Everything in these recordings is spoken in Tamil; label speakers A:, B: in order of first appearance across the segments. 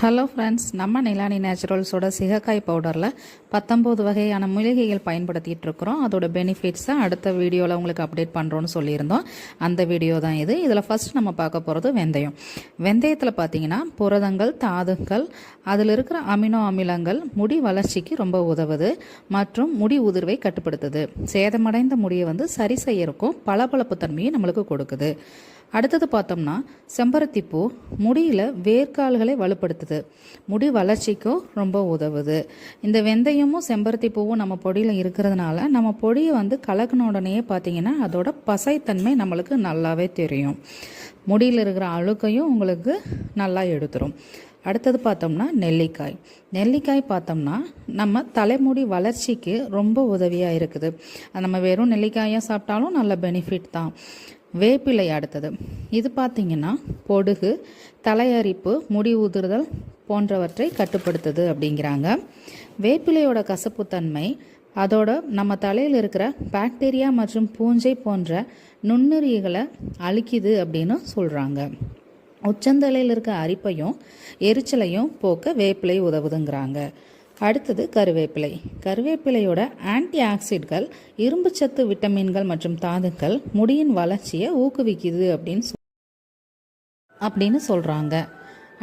A: ஹலோ ஃப்ரெண்ட்ஸ், நம்ம நிலானி நேச்சுரல்ஸோட சிகக்காய் பவுடரில் 19 வகையான மூலிகைகள் பயன்படுத்திகிட்டு இருக்கிறோம். அதோட பெனிஃபிட்ஸை அடுத்த வீடியோவில் உங்களுக்கு அப்டேட் பண்ணுறோன்னு சொல்லியிருந்தோம். அந்த வீடியோ தான் இது. இதில் ஃபஸ்ட் நம்ம பார்க்க போகிறது வெந்தயம். வெந்தயத்தில் பார்த்தீங்கன்னா புரதங்கள், தாதுக்கள், அதில் இருக்கிற அமினோ அமிலங்கள் முடி வளர்ச்சிக்கு ரொம்ப உதவுது மற்றும் முடி உதிர்வை கட்டுப்படுத்துது. சேதமடைந்த முடியை சரி செய்யறக்கும் பளபளப்பு தன்மையை நம்மளுக்கு கொடுக்குது. அடுத்தது பார்த்தோம்னா செம்பருத்தி பூ முடியில் வேர்க்கால்களை வலுப்படுத்துது, முடி வளர்ச்சிக்கும் ரொம்ப உதவுது. இந்த வெந்தயமும் செம்பருத்தி பூவும் நம்ம பொடியில் இருக்கிறதுனால நம்ம பொடியை கலக்கின உடனேயே பார்த்தீங்கன்னா அதோட பசைத்தன்மை நம்மளுக்கு நல்லாவே தெரியும். முடியில் இருக்கிற அழுக்கையும் உங்களுக்கு நல்லா எடுத்துரும். அடுத்தது பார்த்தோம்னா நெல்லிக்காய். நெல்லிக்காய் பார்த்தோம்னா நம்ம தலைமுடி வளர்ச்சிக்கு ரொம்ப உதவியாக இருக்குது. நம்ம வெறும் நெல்லிக்காயாக சாப்பிட்டாலும் நல்ல பெனிஃபிட் தான். வேப்பிலை அடுத்தது. இது பார்த்திங்கன்னா பொடுகு, தலையரிப்பு, முடி உதிர்தல் போன்றவற்றை கட்டுப்படுத்துது அப்படிங்கிறாங்க. வேப்பிலையோட கசப்புத்தன்மை அதோட நம்ம தலையில் இருக்கிற பாக்டீரியா மற்றும் பூஞ்சை போன்ற நுண்ணுயிரிகளை அழிக்குது அப்படின்னு சொல்கிறாங்க. உச்சந்தலையில் இருக்க அரிப்பையும் எரிச்சலையும் போக்க வேப்பிலை உதவுதுங்கிறாங்க. அடுத்தது கருவேப்பிலை. கருவேப்பிலையோட ஆன்டி ஆக்சிட்கள், இரும்புச்சத்து, விட்டமின்கள் மற்றும் தாதுக்கள் முடியின் வளர்ச்சியை ஊக்குவிக்குது அப்படின்னு சொல்கிறாங்க.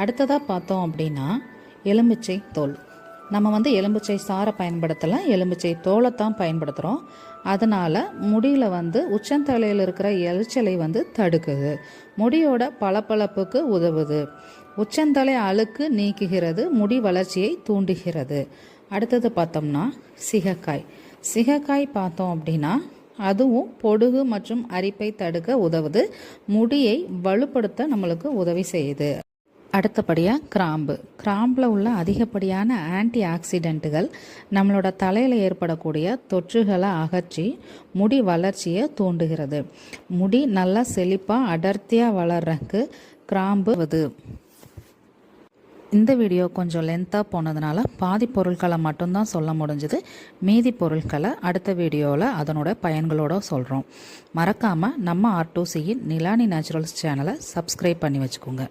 A: அடுத்ததாக பார்த்தோம் அப்படின்னா எலுமிச்சை தோல். நம்ம எலுமிச்சை சாரை பயன்படுத்தலை, எலுமிச்சை தோலைத்தான் பயன்படுத்துகிறோம். அதனால் முடியில் உச்சந்தலையில் இருக்கிற எரிச்சலை தடுக்குது, முடியோட பளபளப்புக்கு உதவுது, உச்சந்தலை அழுக்கு நீக்குகிறது, முடி வளர்ச்சியை தூண்டுகிறது. அடுத்தது பார்த்தோம்னா சிகக்காய். சிகக்காய் பார்த்தோம் அப்படின்னா அதுவும் பொடுகு மற்றும் அரிப்பை தடுக்க உதவுது, முடியை வலுப்படுத்த நம்மளுக்கு உதவி செய்யுது. அடுத்தபடியாக கிராம்பு. கிராம்பில் உள்ள அதிகப்படியான ஆன்டி ஆக்சிடென்ட்டுகள் நம்மளோட தலையில் ஏற்படக்கூடிய தொற்றுகளை அகற்றி முடி வளர்ச்சியை தூண்டுகிறது. முடி நல்லா செழிப்பாக அடர்த்தியாக வளர்றதுக்கு கிராம்பு உதவுது. இந்த வீடியோ கொஞ்சம் லென்த்தாக போனதுனால பாதி பொருட்களை மட்டும்தான் சொல்ல முடிஞ்சுது. மீதி பொருட்களை அடுத்த வீடியோவில் அதனோட பயன்களோடு சொல்கிறோம். மறக்காமல் நம்ம R2Cயின் நிலானி நேச்சுரல்ஸ் சேனலை சப்ஸ்கிரைப் பண்ணி வச்சுக்கோங்க.